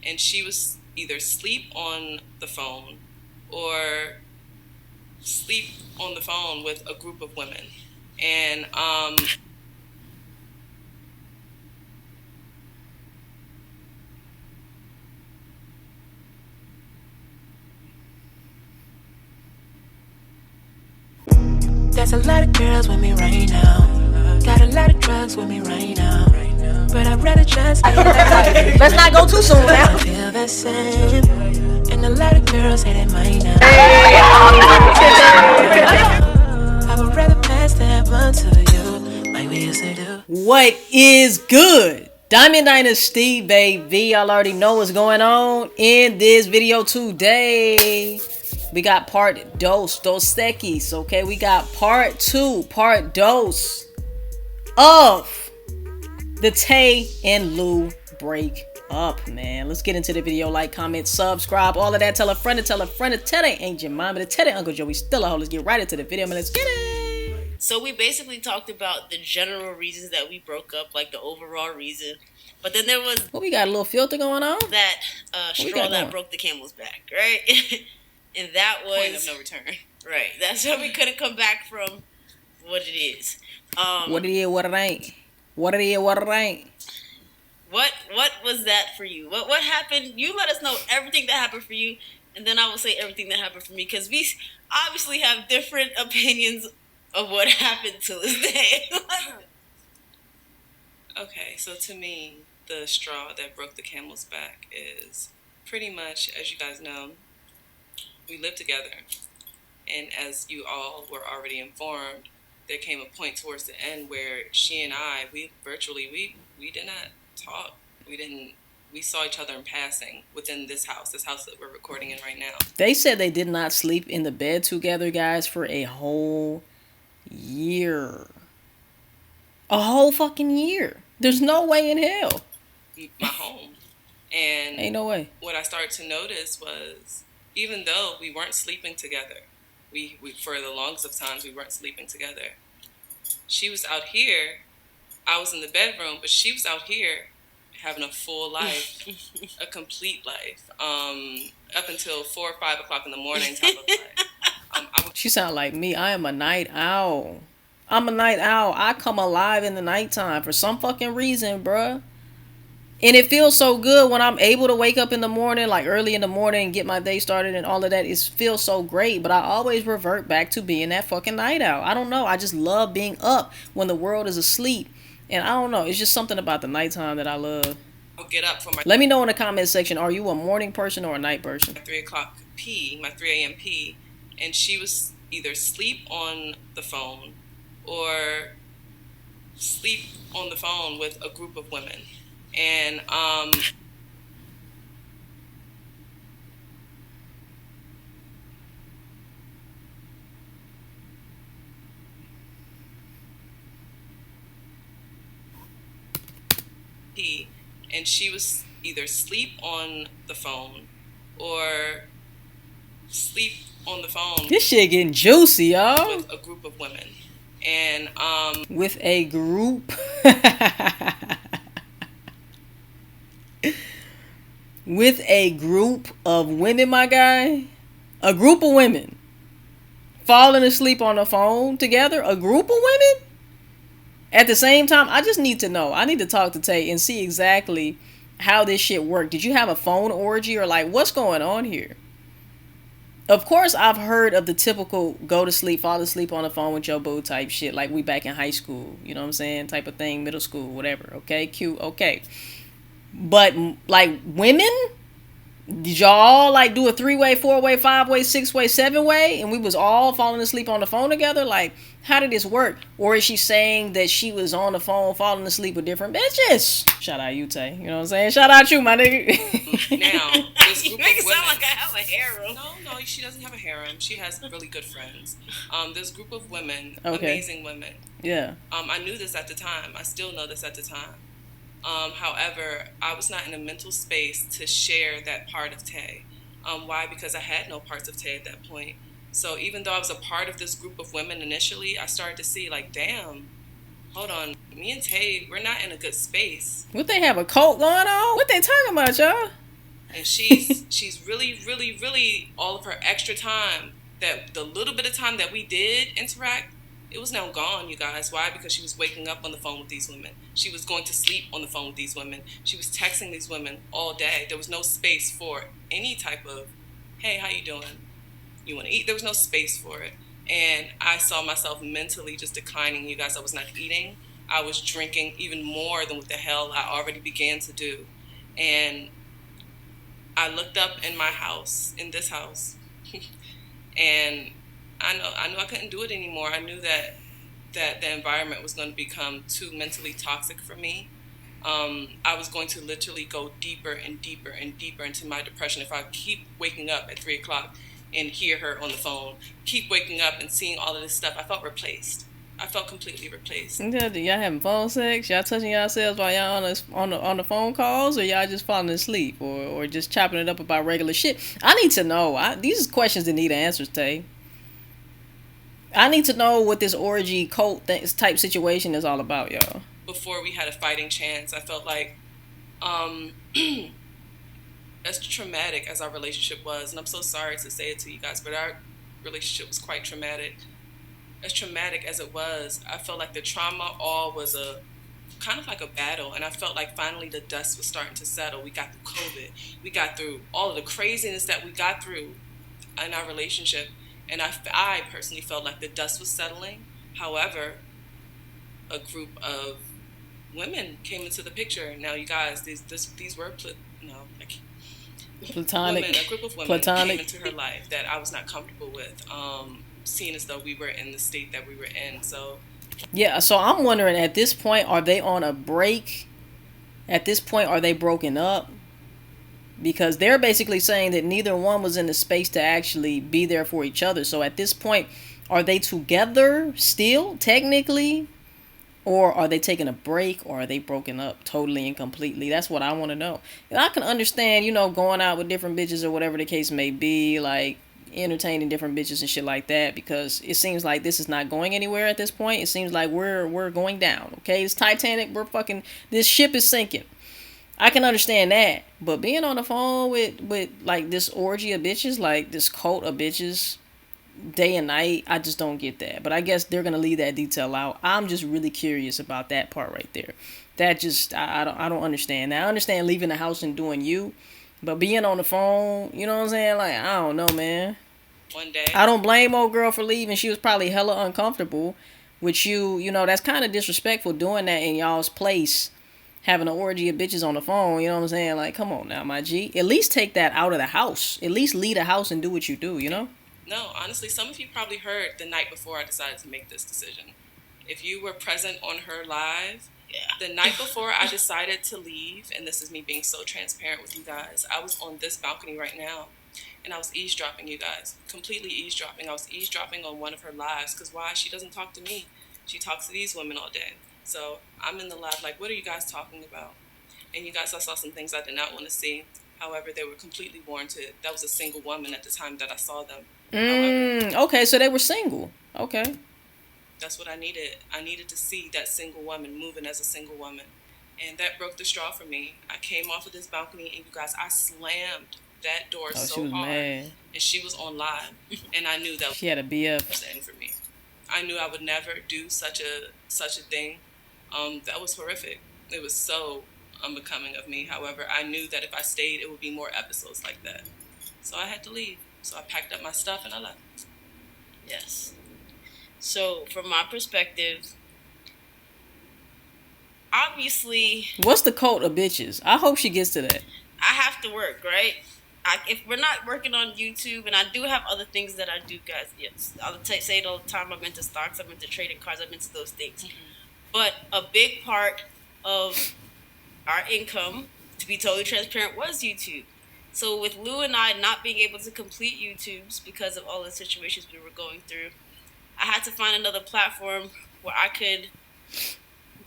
and she was either asleep on the phone or sleep on the phone with a group of women. And there's a lot of girls with me right now. Got a lot of drugs with me right now. But I'd rather just let's not go too soon now. I feel the same. And a lot of girls hate it mine now. I would rather pass that one to you like we used to do. What is good? Diamond Dynasty, baby. Y'all already know what's going on in this video today. We got part dos tequis, okay? We got part dos of the Tay and Lou break up, man. Let's get into the video. Like, comment, subscribe, all of that. Tell a friend to tell a friend to tell they ain't your mama to tell their Uncle Joey still a hoe. Let's get right into the video, man. Let's get it. So we basically talked about the general reasons that we broke up, like the overall reason. But then there was... Well, we got a little filter going on. That straw that broke the camel's back, right? And that was... point of no return. Right. That's why we couldn't come back from what it is. What it is, what it ain't. What it is, what it ain't. What was that for you? What happened? You let us know everything that happened for you, and then I will say everything that happened for me, because we obviously have different opinions of what happened to this day. Okay, so to me, the straw that broke the camel's back is pretty much, as you guys know, we lived together, and as you all were already informed, there came a point towards the end where she and I, we did not talk. We saw each other in passing within this house that we're recording in right now. They said they did not sleep in the bed together, guys, for a whole year. A whole fucking year. There's no way in hell. My home. And ain't no way. What I started to notice was, even though we weren't sleeping together, we for the longest of times we weren't sleeping together. She was out here, I was in the bedroom, but she was out here having a full life, a complete life, up until 4 or 5 o'clock in the morning type of life. She sound like me. I am a night owl. I'm a night owl. I come alive in the nighttime for some fucking reason, bruh. And it feels so good when I'm able to wake up in the morning, like early in the morning, and get my day started and all of that. It feels so great, but I always revert back to being that fucking night owl. I don't know. I just love being up when the world is asleep. And I don't know. It's just something about the nighttime that I love. I'll get up for my... Let me know in the comment section. Are you a morning person or a night person? 3 o'clock pee, my 3 a.m. pee, and she was either asleep on the phone or sleep on the phone with a group of women. And she was either asleep on the phone or sleep on the phone. This shit getting juicy, y'all. With a group of women. And with a group with a group of women, my guy. A group of women falling asleep on the phone together. A group of women at the same time. I just need to know. I need to talk to Tay and see exactly how this shit worked. Did you have a phone orgy, or like what's going on here? Of course, I've heard of the typical go to sleep, fall asleep on the phone with your boo type shit, like we back in high school, you know what I'm saying, type of thing, middle school, whatever. Okay, cute, okay. But like women, did y'all like do a 3-way, 4-way, 5-way, 6-way, 7-way, and we was all falling asleep on the phone together? Like, how did this work? Or is she saying that she was on the phone falling asleep with different bitches? Shout out you, Tay. You know what I'm saying? Shout out you, my nigga. Now, this group you make of it women, sound like I have a harem. No, she doesn't have a harem. She has really good friends. This group of women, okay. Amazing women. Yeah. I knew this at the time. I still know this at the time. However, I was not in a mental space to share that part of Tay. Why? Because I had no parts of Tay at that point. So even though I was a part of this group of women initially, I started to see like, damn, hold on, me and Tay, we're not in a good space. What, they have a cult going on? What they talking about, y'all? And she's really, really, really all of her extra time, that the little bit of time that we did interact, it was now gone, you guys. Why? Because she was waking up on the phone with these women. She was going to sleep on the phone with these women. She was texting these women all day. There was no space for any type of, hey, how you doing? You want to eat? There was no space for it. And I saw myself mentally just declining, you guys. I was not eating. I was drinking even more than what the hell I already began to do. And I looked up in my house, in this house, and I knew I couldn't do it anymore. I knew that the environment was going to become too mentally toxic for me. I was going to literally go deeper and deeper and deeper into my depression if I keep waking up at 3 o'clock and hear her on the phone, keep waking up and seeing all of this stuff. I felt replaced. I felt completely replaced. Y'all having phone sex? Y'all touching yourselves while y'all on the phone calls, or y'all just falling asleep, or just chopping it up about regular shit? I need to know. These are questions that need answers, Tay. I need to know what this orgy cult type situation is all about, y'all. Before we had a fighting chance, I felt like, as traumatic as our relationship was, and I'm so sorry to say it to you guys, but our relationship was quite traumatic. As traumatic as it was, I felt like the trauma all was a kind of like a battle, and I felt like finally the dust was starting to settle. We got through COVID. We got through all of the craziness that we got through in our relationship, and I personally felt like the dust was settling. However, a group of women came into the picture. Now, you guys, these were platonic women. A group of women came into her life that I was not comfortable with. Seeing as though we were in the state that we were in. So I'm wondering, at this point, are they on a break? At this point, are they broken up? Because they're basically saying that neither one was in the space to actually be there for each other. So at this point, are they together still, technically? Or are they taking a break? Or are they broken up totally and completely? That's what I want to know. And I can understand, going out with different bitches or whatever the case may be, like entertaining different bitches and shit like that, because it seems like this is not going anywhere at this point. It seems like we're going down. Okay, it's Titanic. This ship is sinking. I can understand that, but being on the phone with like this orgy of bitches, like this cult of bitches, day and night, I just don't get that. But I guess they're gonna leave that detail out. I'm just really curious about that part right there. That just I don't understand. Now I understand leaving the house and doing you. But being on the phone, you know what I'm saying? Like, I don't know, man. One day. I don't blame old girl for leaving. She was probably hella uncomfortable with you. That's kind of disrespectful doing that in y'all's place. Having an orgy of bitches on the phone, you know what I'm saying? Like, come on now, my G. At least take that out of the house. At least leave the house and do what you do, No, honestly, some of you probably heard the night before I decided to make this decision. If you were present on her live, the night before I decided to leave, and this is me being so transparent with you guys, I was on this balcony right now, and I was eavesdropping, you guys, completely eavesdropping. I was eavesdropping on one of her lives, because why? She doesn't talk to me. She talks to these women all day. So I'm in the live like, what are you guys talking about? And you guys, I saw some things I did not want to see. However, they were completely warranted. That was a single woman at the time that I saw them. Okay, so they were single. Okay. That's what I needed. I needed to see that single woman moving as a single woman. And that broke the straw for me. I came off of this balcony, and you guys, I slammed that door so hard. Mad. And she was on live. And I knew that she had a BF. Was the end for me. I knew I would never do such a thing. That was horrific. It was so unbecoming of me. However, I knew that if I stayed, it would be more episodes like that. So I had to leave. So I packed up my stuff and I left. Yes. So, from my perspective, obviously... What's the cult of bitches? I hope she gets to that. I have to work, right? If we're not working on YouTube, and I do have other things that I do, guys, yes. I'll say it all the time. I'm into stocks, I'm into trading cards, I'm into those things. Mm-hmm. But a big part of our income, to be totally transparent, was YouTube. So, with Lou and I not being able to complete YouTubes because of all the situations we were going through, I had to find another platform where I could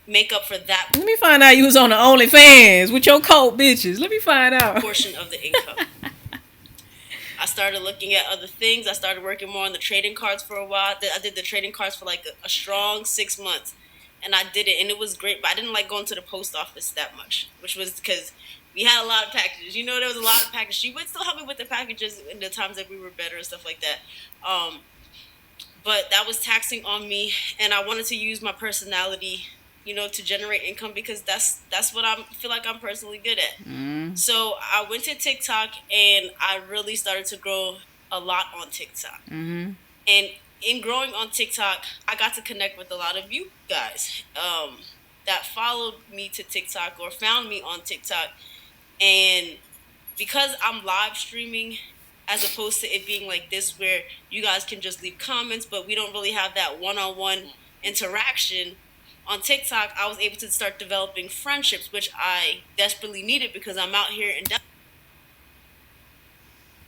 make up for that. Let me find out you was on the OnlyFans with your cult bitches. Let me find out. Portion of the income. I started looking at other things. I started working more on the trading cards for a while. I did the trading cards for like a strong 6 months. And I did it, and it was great. But I didn't like going to the post office that much, which was because We had a lot of packages. You know, there was a lot of packages. She would still help me with the packages in the times that we were better and stuff like that. But that was taxing on me, and I wanted to use my personality, you know, to generate income because that's what I feel like I'm personally good at. Mm. So I went to TikTok, and I really started to grow a lot on TikTok. Mm-hmm. And in growing on TikTok, I got to connect with a lot of you guys that followed me to TikTok or found me on TikTok. And because I'm live streaming, as opposed to it being like this where you guys can just leave comments, but we don't really have that one-on-one interaction, on TikTok, I was able to start developing friendships, which I desperately needed because I'm out here in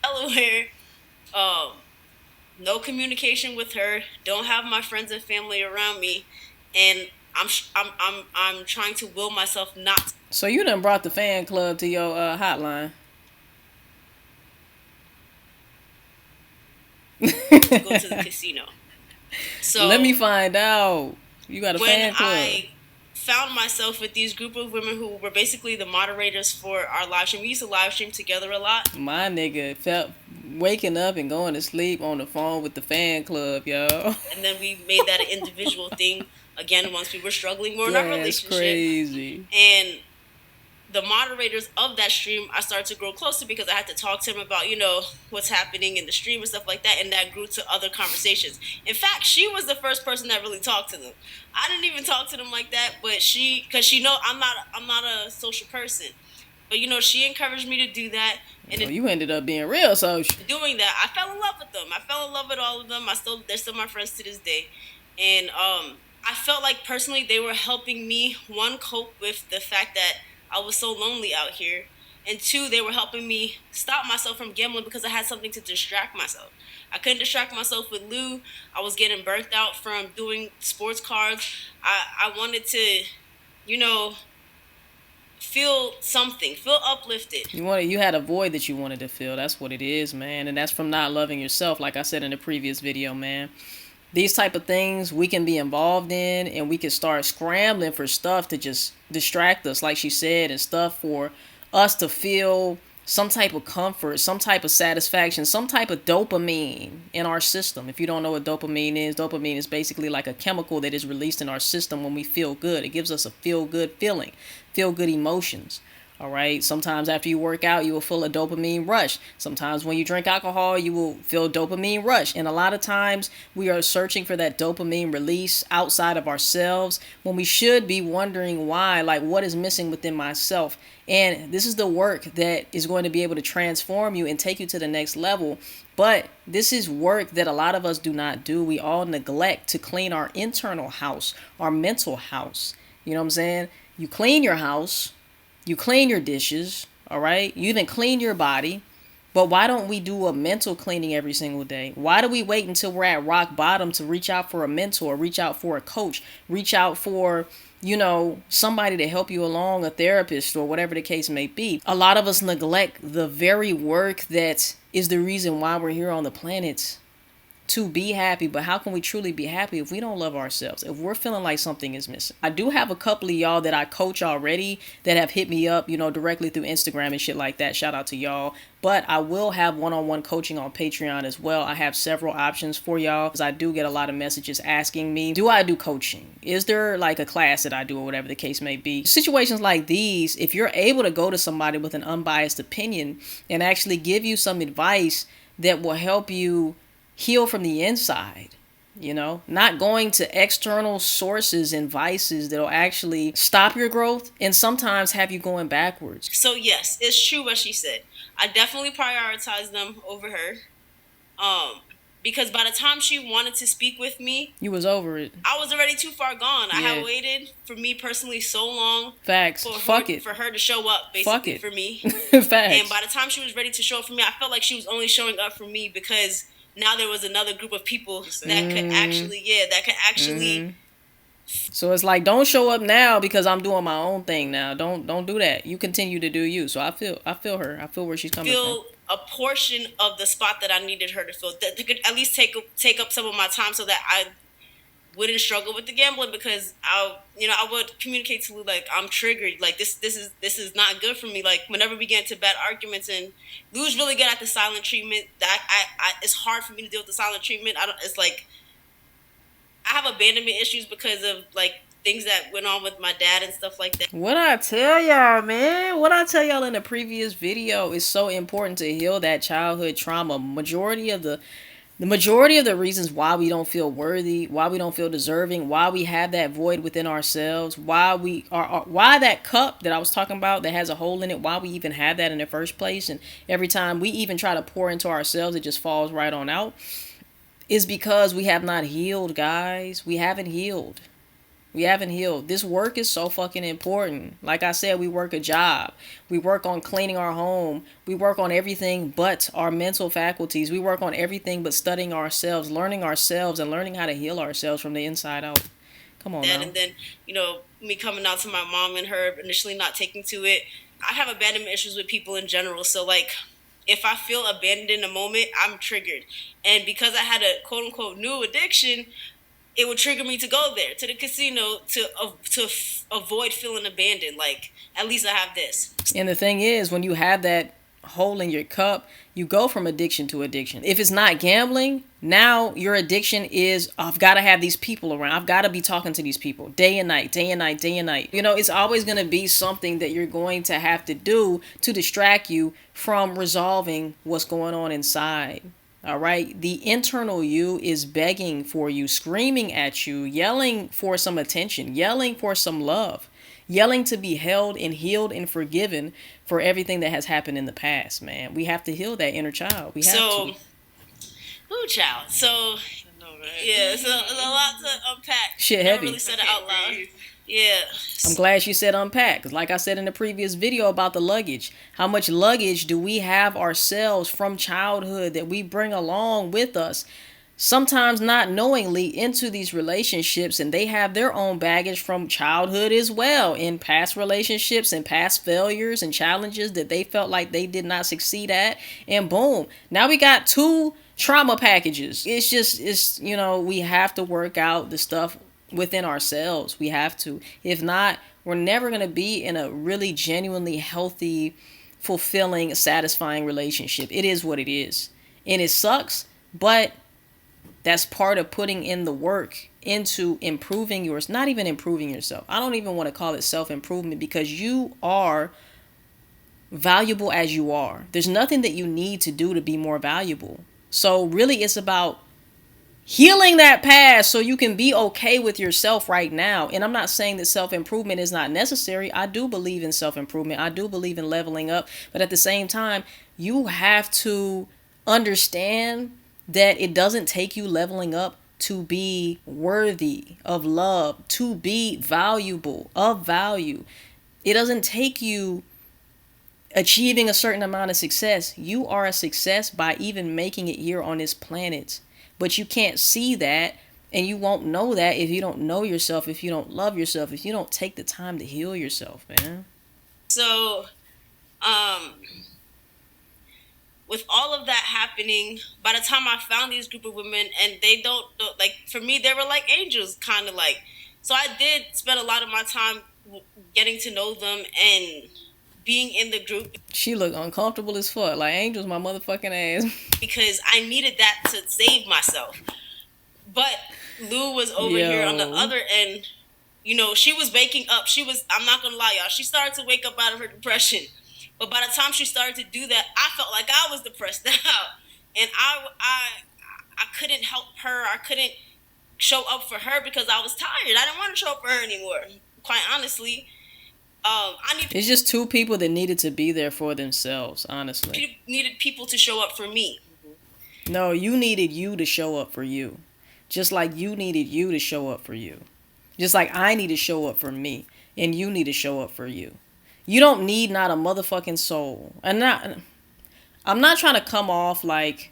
Delaware. No communication with her. Don't have my friends and family around me, and I'm trying to will myself not. So you done brought the fan club to your hotline. To go to the casino. So let me find out. You got a fan club. When I found myself with these group of women who were basically the moderators for our live stream. We used to live stream together a lot. My nigga felt waking up and going to sleep on the phone with the fan club, yo. And then we made that an individual thing again once we were struggling more in our relationship. That's crazy. And the moderators of that stream, I started to grow closer because I had to talk to them about, you know, what's happening in the stream and stuff like that, and that grew to other conversations. In fact, she was the first person that really talked to them. I didn't even talk to them like that, but because she know I'm not a social person. But, you know, she encouraged me to do that. And you ended up being real social. Doing that, I fell in love with them. I fell in love with all of them. They're still my friends to this day. And I felt like personally they were helping me, one, cope with the fact that I was so lonely out here, and two, they were helping me stop myself from gambling because I had something to distract myself. I couldn't distract myself with Lou. I was getting burnt out from doing sports cards. I wanted to, you know, feel something, feel uplifted. You had a void that you wanted to fill. That's what it is, man. And that's from not loving yourself, like I said in the previous video, man. These type of things we can be involved in, and we can start scrambling for stuff to just distract us, like she said, and stuff for us to feel some type of comfort, some type of satisfaction, some type of dopamine in our system. If you don't know what dopamine is basically like a chemical that is released in our system when we feel good. It gives us a feel-good feeling, feel-good emotions. All right. Sometimes after you work out, you will feel a dopamine rush. Sometimes when you drink alcohol, you will feel dopamine rush. And a lot of times we are searching for that dopamine release outside of ourselves when we should be wondering why, like what is missing within myself. And this is the work that is going to be able to transform you and take you to the next level. But this is work that a lot of us do not do. We all neglect to clean our internal house, our mental house. You know what I'm saying? You clean your house. You clean your dishes, all right? You even clean your body. But why don't we do a mental cleaning every single day? Why do we wait until we're at rock bottom to reach out for a mentor, reach out for a coach, reach out for, you know, somebody to help you along, a therapist or whatever the case may be? A lot of us neglect the very work that is the reason why we're here on the planet, to be happy. But how can we truly be happy if we don't love ourselves, if we're feeling like something is missing? I do have a couple of y'all that I coach already that have hit me up, you know, directly through Instagram and shit like that. Shout out to y'all. But I will have one-on-one coaching on Patreon as well. I have several options for y'all because I do get a lot of messages asking me, do I do coaching? Is there like a class that I do or whatever the case may be? Situations like these, if you're able to go to somebody with an unbiased opinion and actually give you some advice that will help you heal from the inside, you know, not going to external sources and vices that'll actually stop your growth and sometimes have you going backwards. So yes, it's true what she said. I definitely prioritize them over her. Because by the time she wanted to speak with me, you was over it. I was already too far gone. Yeah. I had waited for me personally so long. Facts. For her to show up basically for me. Facts. And by the time she was ready to show up for me, I felt like she was only showing up for me because now there was another group of people that could actually. So it's like, don't show up now because I'm doing my own thing now. Don't do that. You continue to do you. So I feel her. I feel where she's coming from. A portion of the spot that I needed her to fill, that could at least take up some of my time so that wouldn't struggle with the gambling because I would communicate to Lou like I'm triggered, like this is not good for me. Like whenever we get into bad arguments, and Lou's really good at the silent treatment. That I it's hard for me to deal with the silent treatment. It's like I have abandonment issues because of like things that went on with my dad and stuff like that. What I tell y'all, man, what I tell y'all in the previous video is so important to heal that childhood trauma. The majority of the reasons why we don't feel worthy, why we don't feel deserving, why we have that void within ourselves, why that cup that I was talking about that has a hole in it, why we even have that in the first place, and every time we even try to pour into ourselves, it just falls right on out, is because we have not healed, guys. We haven't healed. We haven't healed. This work is so fucking important. Like I said, we work a job. We work on cleaning our home. We work on everything but our mental faculties. We work on everything but studying ourselves, learning ourselves, and learning how to heal ourselves from the inside out. Come on now. And then, me coming out to my mom and her initially not taking to it. I have abandonment issues with people in general. So, like, if I feel abandoned in a moment, I'm triggered. And because I had a quote-unquote new addiction, it would trigger me to go there, to the casino, to avoid feeling abandoned. Like, at least I have this. And the thing is, when you have that hole in your cup, you go from addiction to addiction. If it's not gambling, now your addiction is, I've got to have these people around. I've got to be talking to these people day and night, day and night, day and night. It's always going to be something that you're going to have to do to distract you from resolving what's going on inside. All right. The internal you is begging for you, screaming at you, yelling for some attention, yelling for some love, yelling to be held and healed and forgiven for everything that has happened in the past, man. We have to heal that inner child. We have to. Ooh, child. So, yeah, so there's a lot to unpack. Shit heavy. I never really said it out loud. Yeah. I'm glad she said unpack. Because like I said in the previous video about the luggage, how much luggage do we have ourselves from childhood that we bring along with us, sometimes not knowingly, into these relationships, and they have their own baggage from childhood as well, in past relationships and past failures and challenges that they felt like they did not succeed at, and boom, now we got 2 trauma packages. It's we have to work out the stuff within ourselves. We have to. If not, we're never going to be in a really genuinely healthy, fulfilling, satisfying relationship. It is what it is. And it sucks, but that's part of putting in the work into improving yours. Not even improving yourself. I don't even want to call it self-improvement, because you are valuable as you are. There's nothing that you need to do to be more valuable. So really it's about healing that past so you can be okay with yourself right now. And I'm not saying that self-improvement is not necessary. I do believe in self-improvement. I do believe in leveling up. But at the same time, you have to understand that it doesn't take you leveling up to be worthy of love, to be valuable, of value. It doesn't take you achieving a certain amount of success. You are a success by even making it here on this planet. But you can't see that, and you won't know that if you don't know yourself, if you don't love yourself, if you don't take the time to heal yourself, man. So, with all of that happening, by the time I found these group of women, and they don't like, for me, they were like angels, kind of like. So I did spend a lot of my time getting to know them and being in the group. She looked uncomfortable as fuck. Like, Angel's my motherfucking ass. Because I needed that to save myself. But Lou was over here on the other end. She was waking up. I'm not going to lie, y'all. She started to wake up out of her depression. But by the time she started to do that, I felt like I was depressed out. And I couldn't help her. I couldn't show up for her because I was tired. I didn't want to show up for her anymore, quite honestly. It's just 2 people that needed to be there for themselves, honestly. Needed people to show up for me. No, you needed you to show up for you. Just like you needed you to show up for you. Just like I need to show up for me. And you need to show up for you. You don't need not a motherfucking soul. And I'm not trying to come off like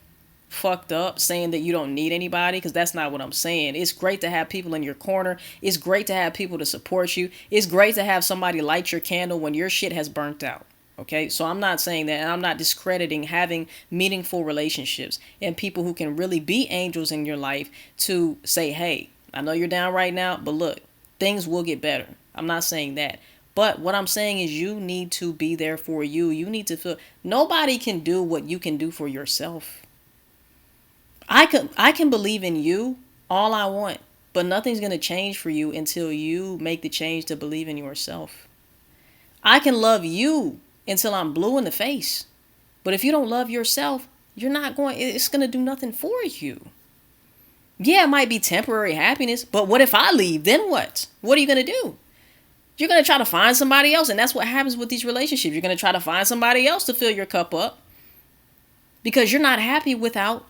fucked up saying that you don't need anybody, because that's not what I'm saying. It's great to have people in your corner. It's great to have people to support you. It's great to have somebody light your candle when your shit has burnt out. Okay, so I'm not saying that, and I'm not discrediting having meaningful relationships and people who can really be angels in your life to say, hey, I know you're down right now, but look, things will get better. I'm not saying that. But what I'm saying is you need to be there for you. You need to feel nobody can do what you can do for yourself. I can believe in you all I want, but nothing's going to change for you until you make the change to believe in yourself. I can love you until I'm blue in the face. But if you don't love yourself, it's going to do nothing for you. Yeah, it might be temporary happiness, but what if I leave? Then what? What are you going to do? You're going to try to find somebody else, and that's what happens with these relationships. You're going to try to find somebody else to fill your cup up because you're not happy without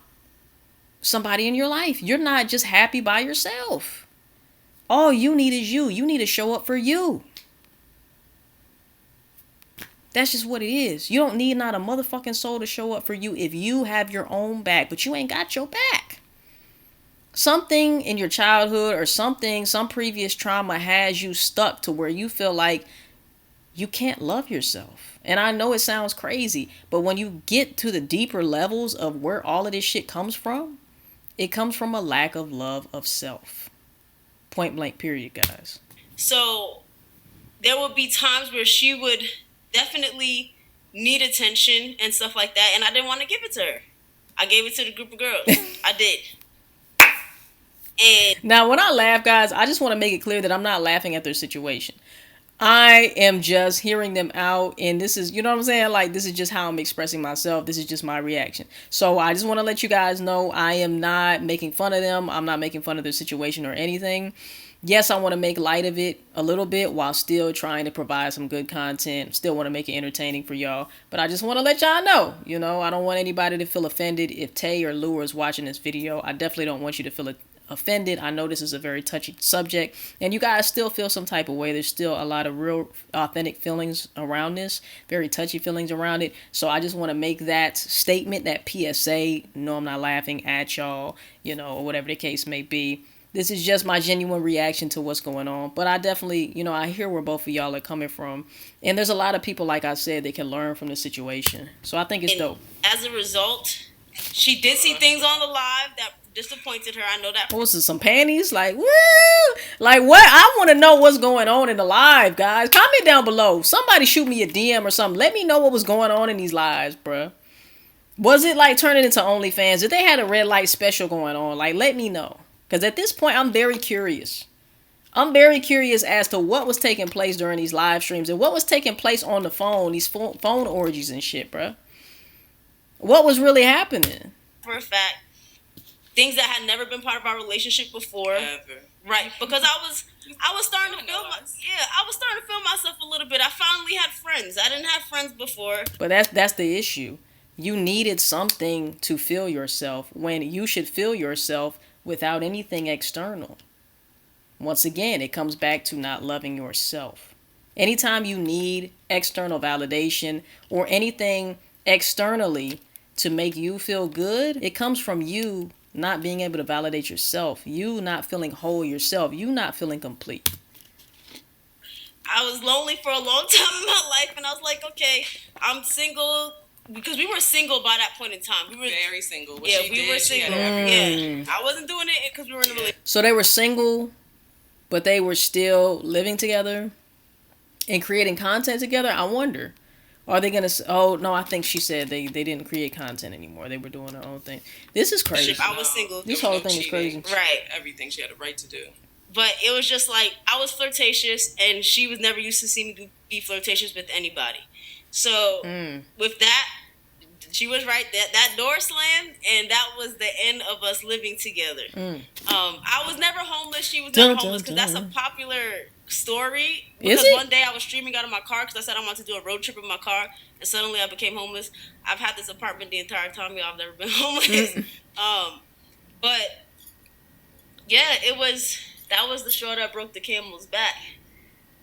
somebody in your life. You're not just happy by yourself. All you need is you. You need to show up for you. That's just what it is. You don't need not a motherfucking soul to show up for you if you have your own back, but you ain't got your back. Something in your childhood or some previous trauma has you stuck to where you feel like you can't love yourself. And I know it sounds crazy, but when you get to the deeper levels of where all of this shit comes from, it comes from a lack of love of self. Point blank period, guys. So there would be times where she would definitely need attention and stuff like that, and I didn't want to give it to her. I gave it to the group of girls. I did. And now, when I laugh, guys, I just want to make it clear that I'm not laughing at their situation. I am just hearing them out, and this is, you know what I'm saying? Like, this is just how I'm expressing myself. This is just my reaction. So I just want to let you guys know I am not making fun of them. I'm not making fun of their situation or anything. Yes, I want to make light of it a little bit while still trying to provide some good content. Still want to make it entertaining for y'all. But I just want to let y'all know, I don't want anybody to feel offended if Tay or Lou is watching this video. I definitely don't want you to feel offended. I know this is a very touchy subject and you guys still feel some type of way. There's still a lot of real authentic feelings around this, very touchy feelings around it. So I just want to make that statement, that PSA. No, I'm not laughing at y'all, or whatever the case may be. This is just my genuine reaction to what's going on. But I definitely, I hear where both of y'all are coming from. And there's a lot of people, like I said, that can learn from the situation. So I think it's dope. As a result, she did see things on the live that disappointed her. I know that. What was it, some panties? Like, woo! Like, what? I want to know what's going on in the live, guys. Comment down below. Somebody shoot me a DM or something. Let me know what was going on in these lives, bruh. Was it like turning into OnlyFans? Did they have a red light special going on? Like, let me know. Because at this point, I'm very curious. I'm very curious as to what was taking place during these live streams and what was taking place on the phone, these phone orgies and shit, bruh. What was really happening? For a fact, things that had never been part of our relationship before. Ever. Right, because I was starting to feel I was starting to feel myself a little bit. I finally had friends. I didn't have friends before. But that's the issue. You needed something to feel yourself when you should feel yourself without anything external. Once again, it comes back to not loving yourself. Anytime you need external validation or anything externally to make you feel good, it comes from you not being able to validate yourself, you not feeling whole yourself, you not feeling complete. I was lonely for a long time in my life, and I was like, okay, I'm single. Because we were single by that point in time. We were very single. We were single. Yeah, I wasn't doing it because we were in a relationship. So they were single, but they were still living together and creating content together. I wonder, are they gonna? Oh no, I think she said they didn't create content anymore. They were doing their own thing. This is crazy. I was single. This whole thing is crazy. Right. Everything she had a right to do. But it was just like I was flirtatious, and she was never used to see me be flirtatious with anybody. So with that, she was right. That door slammed, and that was the end of us living together. I was never homeless. She was never homeless because that's a popular story. Because one day I was streaming out of my car because I said I wanted to do a road trip in my car, and suddenly I became homeless. I've had this apartment the entire time. I've never been homeless. But yeah, that was the straw that broke the camel's back.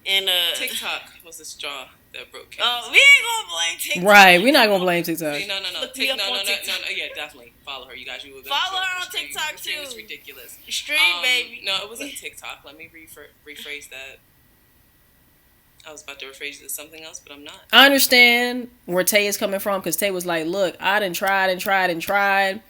And TikTok was the straw that broke. We ain't gonna blame TikTok. Right, we're not gonna blame TikTok. No. TikTok. Yeah, definitely follow her. You guys, you were follow her on TikTok too. It's ridiculous. Stream, baby. No, it wasn't TikTok. Let me rephrase that. I was about to rephrase it to something else, but I'm not. I understand where Tay is coming from because Tay was like, "Look, I done tried and tried and tried,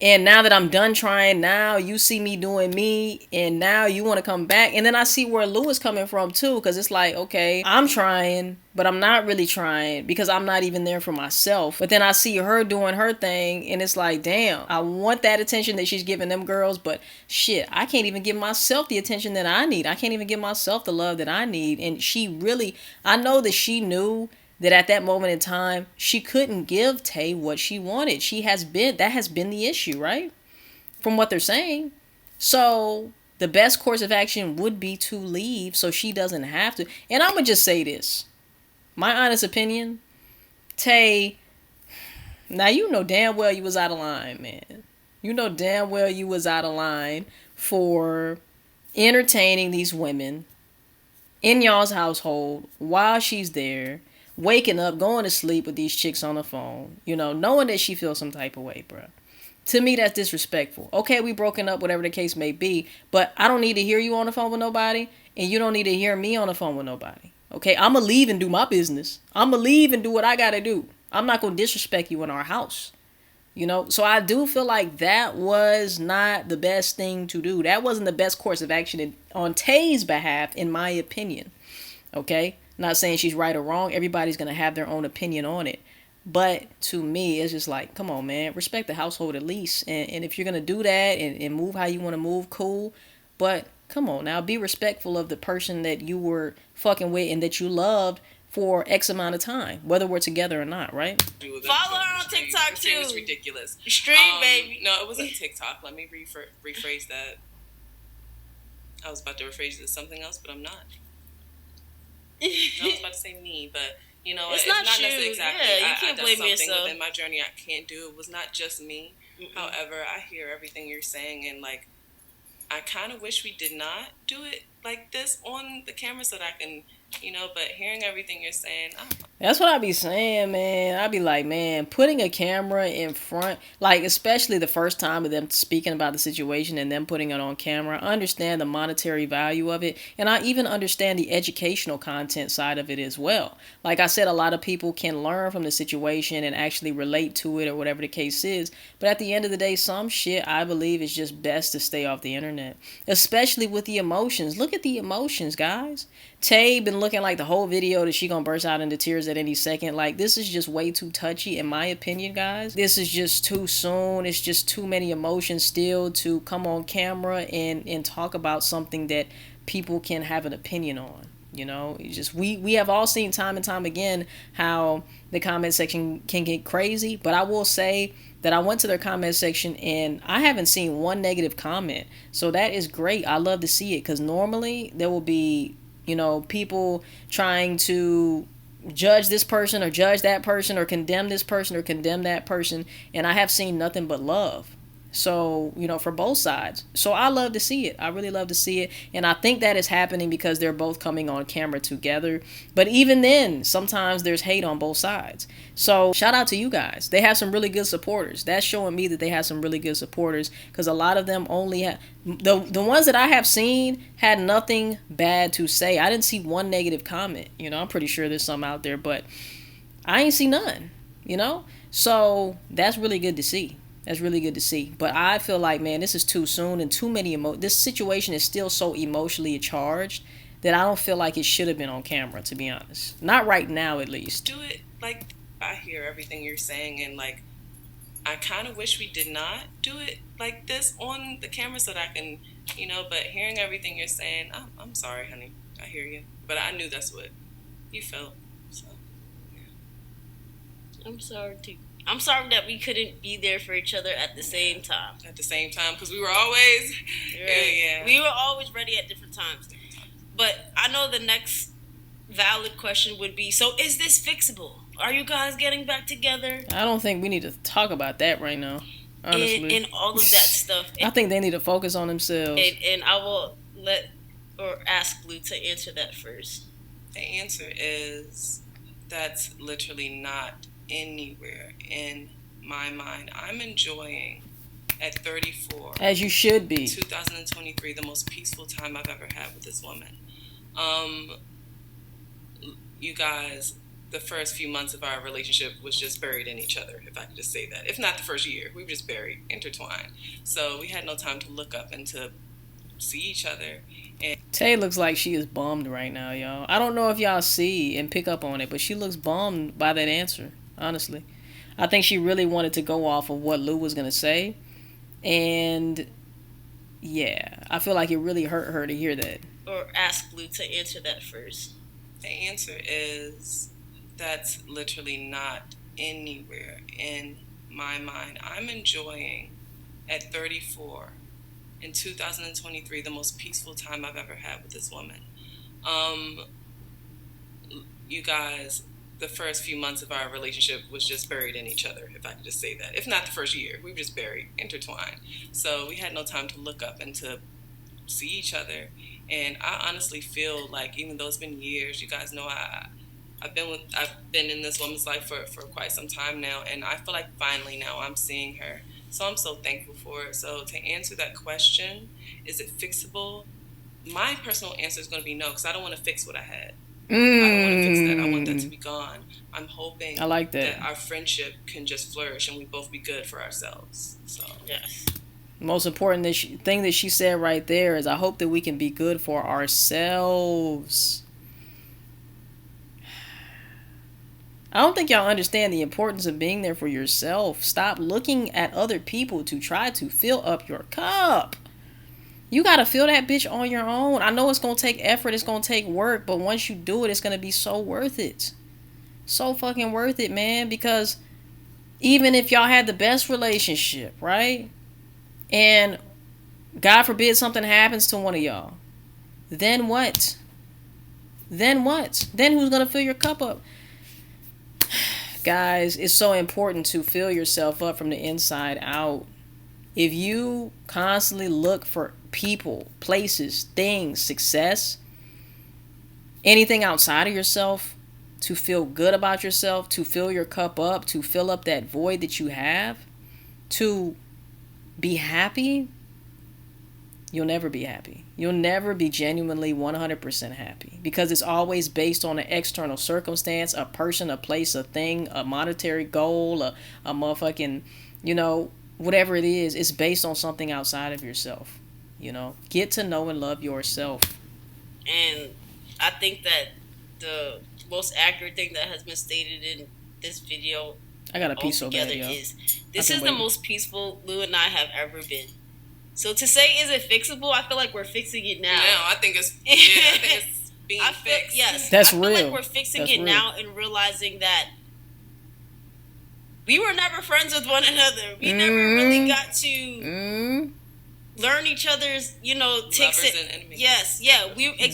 And now that I'm done trying, now you see me doing me, and now you want to come back. And then I see where Lou is coming from too, because it's like, okay, I'm trying, but I'm not really trying because I'm not even there for myself. But then I see her doing her thing, and it's like, damn, I want that attention that she's giving them girls, but shit, I can't even give myself the attention that I need. I can't even give myself the love that I need. And she really, I know that she knew that at that moment in time, she couldn't give Tay what she wanted. That has been the issue, right? From what they're saying. So the best course of action would be to leave so she doesn't have to. And I'm going to just say this. My honest opinion, Tay, now you know damn well you was out of line, man. You know damn well you was out of line for entertaining these women in y'all's household while she's there. Waking up, going to sleep with these chicks on the phone, you know, knowing that she feels some type of way, bro. To me, that's disrespectful. Okay, we broken up, whatever the case may be, but I don't need to hear you on the phone with nobody, and you don't need to hear me on the phone with nobody. Okay, I'm going to leave and do my business. I'm going to leave and do what I got to do. I'm not going to disrespect you in our house. You know, so I do feel like that was not the best thing to do. That wasn't the best course of action on Tay's behalf, in my opinion. Okay? Not saying she's right or wrong. Everybody's going to have their own opinion on it. But to me, it's just like, come on, man. Respect the household at least. And if you're going to do that and move how you want to move, cool. But come on now. Be respectful of the person that you were fucking with and that you loved for X amount of time. Whether we're together or not, right? Follow her on TikTok too. It was ridiculous. Stream, baby. No, it wasn't TikTok. Let me rephrase that. I was about to rephrase it to something else, but I'm not. I was about to say me, but you know, it's not necessarily exactly. Yeah, you can't blame yourself. Within my journey I can't do. It was not just me. Mm-mm. However, I hear everything you're saying, and like, I kind of wish we did not do it like this on the camera so that I can, you know. But hearing everything you're saying, that's what I be saying, man. I be like, man, putting a camera in front, like especially the first time of them speaking about the situation and them putting it on camera, I understand the monetary value of it, and I even understand the educational content side of it as well. Like I said, a lot of people can learn from the situation and actually relate to it or whatever the case is, but at the end of the day, some shit I believe is just best to stay off the internet, especially with the emotions. Look at the emotions, guys. Tay been looking like the whole video that she gonna burst out into tears at any second. Like, this is just way too touchy in my opinion, guys. This is just too soon. It's just too many emotions still to come on camera and talk about something that people can have an opinion on. You know, it's just we have all seen time and time again how the comment section can get crazy. But I will say that I went to their comment section and I haven't seen one negative comment. So that is great. I love to see it, because normally there will be, you know, people trying to judge this person or judge that person or condemn this person or condemn that person. And I have seen nothing but love. So, you know, for both sides. So I love to see it. I really love to see it. And I think that is happening because they're both coming on camera together. But even then, sometimes there's hate on both sides. So shout out to you guys. They have some really good supporters. That's showing me that they have some really good supporters, because a lot of them only have, the ones that I have seen had nothing bad to say. I didn't see one negative comment. You know, I'm pretty sure there's some out there, but I ain't see none, you know? So that's really good to see. That's really good to see. But I feel like, man, this is too soon and too many this situation is still so emotionally charged that I don't feel like it should have been on camera, to be honest. Not right now, at least. Do it. Like, I hear everything you're saying, and like, I kind of wish we did not do it like this on the camera so that I can, you know. But hearing everything you're saying, I'm sorry, honey. I hear you. But I knew that's what you felt. So, yeah. I'm sorry too. I'm sorry that we couldn't be there for each other at the same time. At the same time, because we were always, yeah. We were always ready at different times. But I know the next valid question would be, so is this fixable? Are you guys getting back together? I don't think we need to talk about that right now, honestly. And all of that stuff. I think they need to focus on themselves. And I will ask Blue to answer that first. The answer is that's literally not anywhere in my mind. I'm enjoying at 34, as you should be, 2023, the most peaceful time I've ever had with this woman. You guys, the first few months of our relationship was just buried in each other, if I could just say that. If not the first year, we were just buried, intertwined. So we had no time to look up and to see each other. And Tay looks like she is bummed right now, y'all. I don't know if y'all see and pick up on it, but she looks bummed by that answer, honestly. I think she really wanted to go off of what Lou was going to say. And yeah, I feel like it really hurt her to hear that. Or ask Lou to answer that first. the answer is that's literally not anywhere in my mind. I'm enjoying at 34 in 2023 the most peaceful time I've ever had with this woman. You guys, the first few months of our relationship was just buried in each other, if I could just say that. If not the first year, we were just buried, intertwined. So we had no time to look up and to see each other. And I honestly feel like, even though it's been years, you guys know I've been in this woman's life for quite some time now, and I feel like finally now I'm seeing her. So I'm so thankful for it. So to answer that question, is it fixable? My personal answer is going to be no, because I don't want to fix what I had. I don't want to fix that. I want that to be gone. I'm hoping I like that our friendship can just flourish and we both be good for ourselves. So yes. Most important thing that she said right there is, I hope that we can be good for ourselves. I don't think y'all understand the importance of being there for yourself. Stop looking at other people to try to fill up your cup. You gotta fill that bitch on your own. I know it's gonna take effort, it's gonna take work, but once you do it, it's gonna be so worth it. So fucking worth it, man. Because even if y'all had the best relationship, right? And God forbid something happens to one of y'all, then what? Then what? Then who's gonna fill your cup up? Guys, it's so important to fill yourself up from the inside out. If you constantly look for people, places, things, success, anything outside of yourself to feel good about yourself, to fill your cup up, to fill up that void that you have, to be happy, you'll never be happy. You'll never be genuinely 100% happy, because it's always based on an external circumstance, a person, a place, a thing, a monetary goal, a motherfucking, whatever it is. It's based on something outside of yourself. Get to know and love yourself. And I think that the most accurate thing that has been stated in this video, I got a piece of that, is this is the most peaceful Lou and I have ever been. So to say, is it fixable? I feel like we're fixing it now. No, I think it's being fixed. Yes, that's real. I feel real. like we're fixing it now and realizing that we were never friends with one another. We never really got to learn each other's, ticks. Lovers and enemies. Yes, yeah.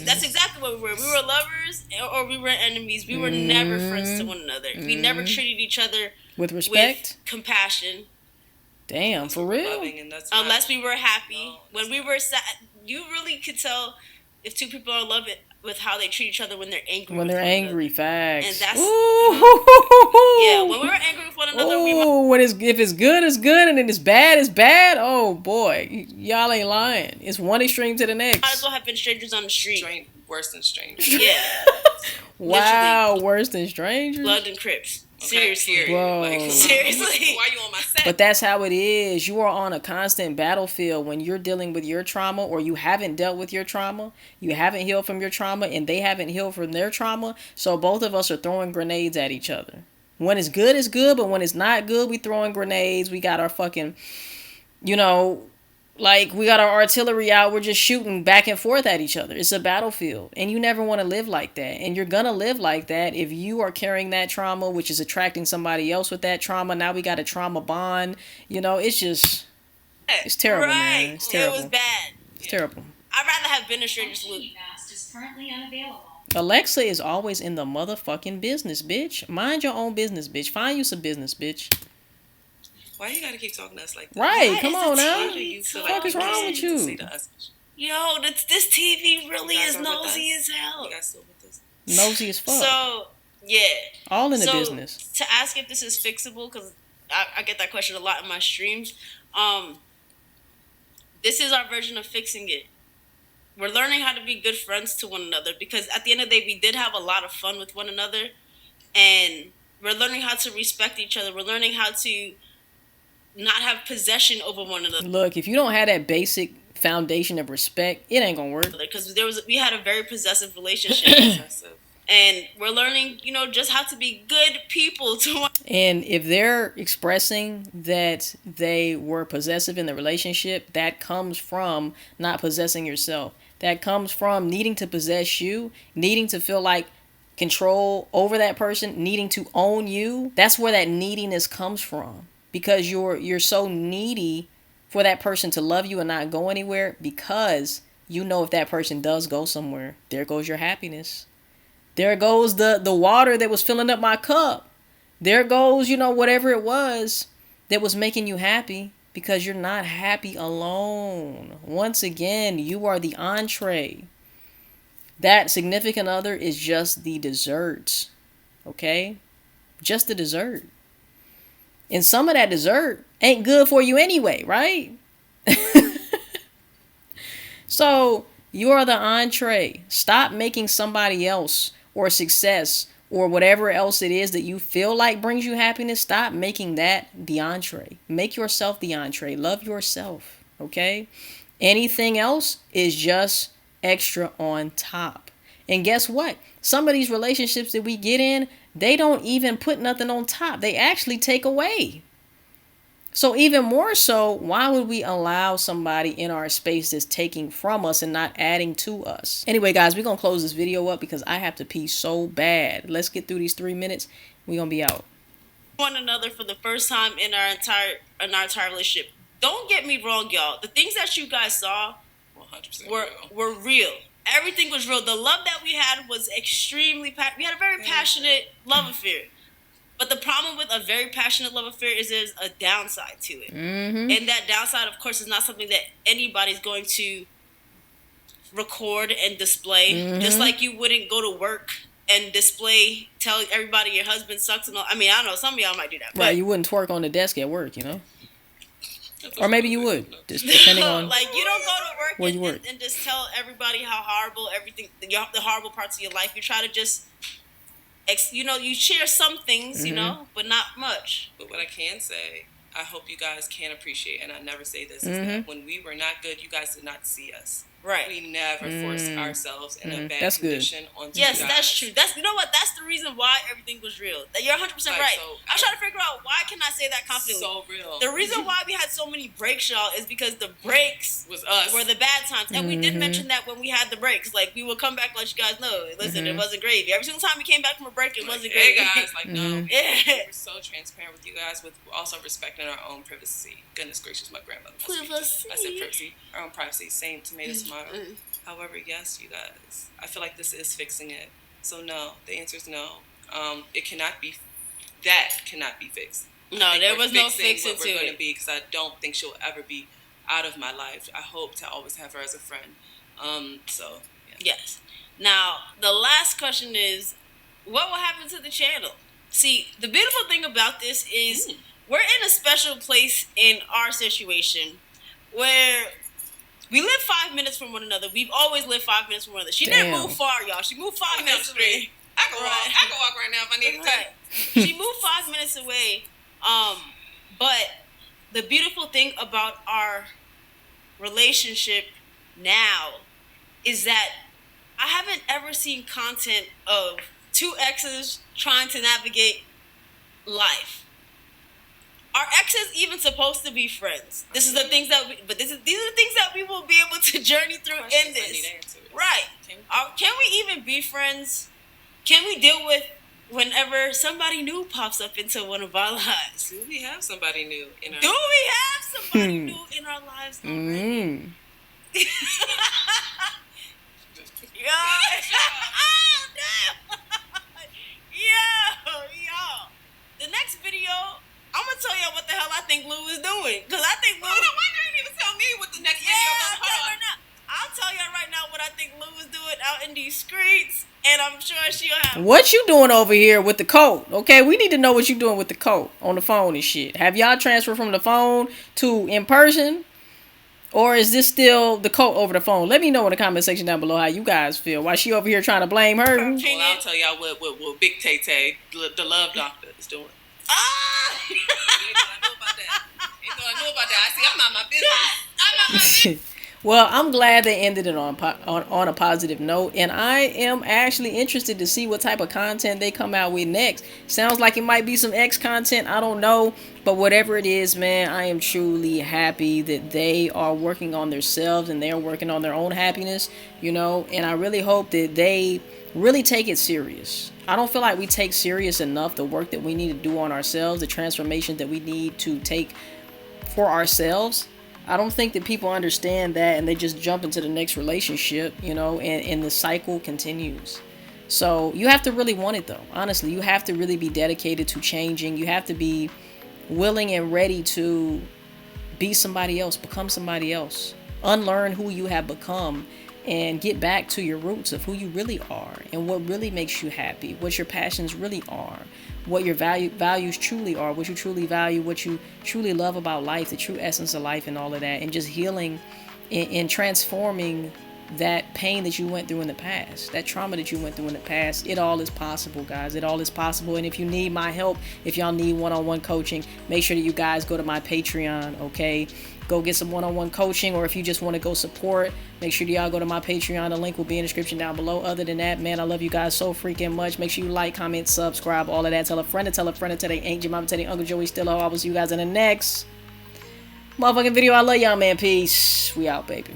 That's exactly what we were. We were lovers or we were enemies. We were never friends to one another. We never treated each other with respect, with compassion. Damn, for real. Unless we were happy. When we were sad, you really could tell if two people are in love with how they treat each other when they're angry. When they're angry, facts. And that's yeah. When we were angry with one another, if it's good, it's good, and then it's bad, it's bad. Oh boy, y'all ain't lying. It's one extreme to the next. Might as well have been strangers on the street. Worse than strangers. Yeah. Wow, worse than strangers. Blood and Crips. Seriously, bro. Seriously. Why you on my set? But that's how it is. You are on a constant battlefield when you're dealing with your trauma, or you haven't dealt with your trauma. You haven't healed from your trauma, and they haven't healed from their trauma. So both of us are throwing grenades at each other. When it's good, it's good. But when it's not good, we throwing grenades. We got our fucking, we got our artillery out. We're just shooting back and forth at each other. It's a battlefield. And you never want to live like that. And you're going to live like that if you are carrying that trauma, which is attracting somebody else with that trauma. Now we got a trauma bond. It's just, it's terrible, right. man. It's terrible. It was bad. It's terrible. I'd rather have been a stranger's Lou. Is currently unavailable. Alexa is always in the motherfucking business, bitch. Mind your own business, bitch. Find you some business, bitch. Why you gotta keep talking to us like that? Right, come on now. What the fuck is wrong with you? Yo, this TV really is nosy as hell. You guys still with us? Nosy as fuck. So, yeah. All in the business. To ask if this is fixable, because I get that question a lot in my streams. This is our version of fixing it. We're learning how to be good friends to one another, because at the end of the day, we did have a lot of fun with one another. and we're learning how to respect each other. We're learning how to not have possession over one another. Look, if you don't have that basic foundation of respect, it ain't gonna work. Because we had a very possessive relationship. And we're learning, just how to be good people to. And if they're expressing that they were possessive in the relationship, that comes from not possessing yourself. That comes from needing to possess you, needing to feel like control over that person, needing to own you. That's where that neediness comes from. Because you're so needy for that person to love you and not go anywhere, because you know if that person does go somewhere, there goes your happiness. There goes the water that was filling up my cup. There goes, whatever it was that was making you happy, because you're not happy alone. Once again, you are the entree. That significant other is just the dessert. Okay? Just the dessert. And some of that dessert ain't good for you anyway, right? So, you are the entree. Stop making somebody else or success or whatever else it is that you feel like brings you happiness. Stop making that the entree. Make yourself the entree. Love yourself. Okay? Anything else is just extra on top. And guess what? Some of these relationships that we get in, they don't even put nothing on top. They actually take away. So even more so, why would we allow somebody in our space that's taking from us and not adding to us? Anyway, guys, we're going to close this video up because I have to pee so bad. Let's get through these 3 minutes. We're going to be out. One another for the first time in our entire relationship. Don't get me wrong, y'all. The things that you guys saw 100% were real. Everything was real. The love that we had was extremely we had a very passionate love affair. But the problem with a very passionate love affair is there's a downside to it. Mm-hmm. And that downside, of course, is not something that anybody's going to record and display. Mm-hmm. Just like you wouldn't go to work and tell everybody your husband sucks and all. I mean, I don't know, some of y'all might do that. But right, you wouldn't twerk on the desk at work, Or maybe you would, just depending on like you don't go to work where you work and just tell everybody how horrible everything, the horrible parts of your life. You try to just, you share some things, but not much. But what I can say, I hope you guys can appreciate, and I never say this, is that when we were not good, you guys did not see us. Right. We never forced ourselves in a bad That's condition onto yes, you guys. that's true. That's That's the reason why everything was real. You're 100% right. So, I'm trying to figure out, why can I say that confidently? So real. The reason why we had so many breaks, y'all, is because the breaks was us. were the bad times. And we did mention that when we had the breaks. Like, we would come back and let you guys know, listen, it wasn't gravy. Every single time we came back from a break, it wasn't gravy. Hey guys, no. Yeah. We're so transparent with you guys, with also respecting our own privacy. Goodness gracious, my grandmother. Privacy. I said privacy. Our own privacy. Same tomato, tomato. However, yes, you guys, I feel like this is fixing it. So no, the answer is no. It cannot be. That cannot be fixed. No, there was no fixing what to we're going it. to be, because I don't think she'll ever be out of my life. I hope to always have her as a friend. So yeah. Yes. Now, the last question is, what will happen to the channel? See, the beautiful thing about this is we're in a special place in our situation where we live 5 minutes from one another. We've always lived 5 minutes from one another. She didn't move far, y'all. She moved 5 minutes away. I can walk. I can walk right now if I need to. She moved 5 minutes away. But the beautiful thing about our relationship now is that I haven't ever seen content of two exes trying to navigate life. Are exes even supposed to be friends? This is the things that these are the things that we will be able to journey through in this. Right. Can we even be friends? Can we deal with whenever somebody new pops up into one of our lives? Do we have somebody new in our Do we have somebody new in our lives already? Yo. Oh, damn. Yo. The next video, I'm going to tell y'all what the hell I think Lou is doing. Because I think Lou... Why didn't you even tell me what the next video was? I'll tell y'all right now what I think Lou is doing out in these streets. And I'm sure she'll have... What you doing over here with the coat? Okay, we need to know what you doing with the coat on the phone and shit. Have y'all transferred from the phone to in person? Or is this still the cult over the phone? Let me know in the comment section down below how you guys feel. Why she over here trying to blame her? Well, I'll tell y'all what Big Tay Tay, the love doctor, is doing. Ah! You ain't gonna know about that. Ain't gonna know about that. I see. I'm out my business. Well, I'm glad they ended it on a positive note, and I am actually interested to see what type of content they come out with next. Sounds like it might be some X content, I don't know, but whatever it is, man, I am truly happy that they are working on themselves and they're working on their own happiness, you know, and I really hope that they really take it serious. I don't feel like we take serious enough the work that we need to do on ourselves, the transformation that we need to take for ourselves. I don't think that people understand that, and they just jump into the next relationship, you know, and the cycle continues. So you have to really want it, though. Honestly, you have to really be dedicated to changing. You have to be willing and ready to be somebody else, become somebody else, unlearn who you have become, and get back to your roots of who you really are and what really makes you happy, what your passions really are, what your values truly are, what you truly value, what you truly love about life, the true essence of life and all of that, and just healing and transforming that pain that you went through in the past, that trauma that you went through in the past. It all is possible, guys. It all is possible. And if you need my help, if y'all need one-on-one coaching, make sure that you guys go to my Patreon, okay? Go get some one-on-one coaching, or if you just want to go support, make sure y'all go to my Patreon. The link will be in the description down below. Other than that, man, I love you guys so freaking much. Make sure you like, comment, subscribe, all of that. Tell a friend to tell a friend to tell their Aunt Mama, tell their Uncle Joey Still. I will see you guys in the next motherfucking video. I love y'all, man. Peace. We out, baby.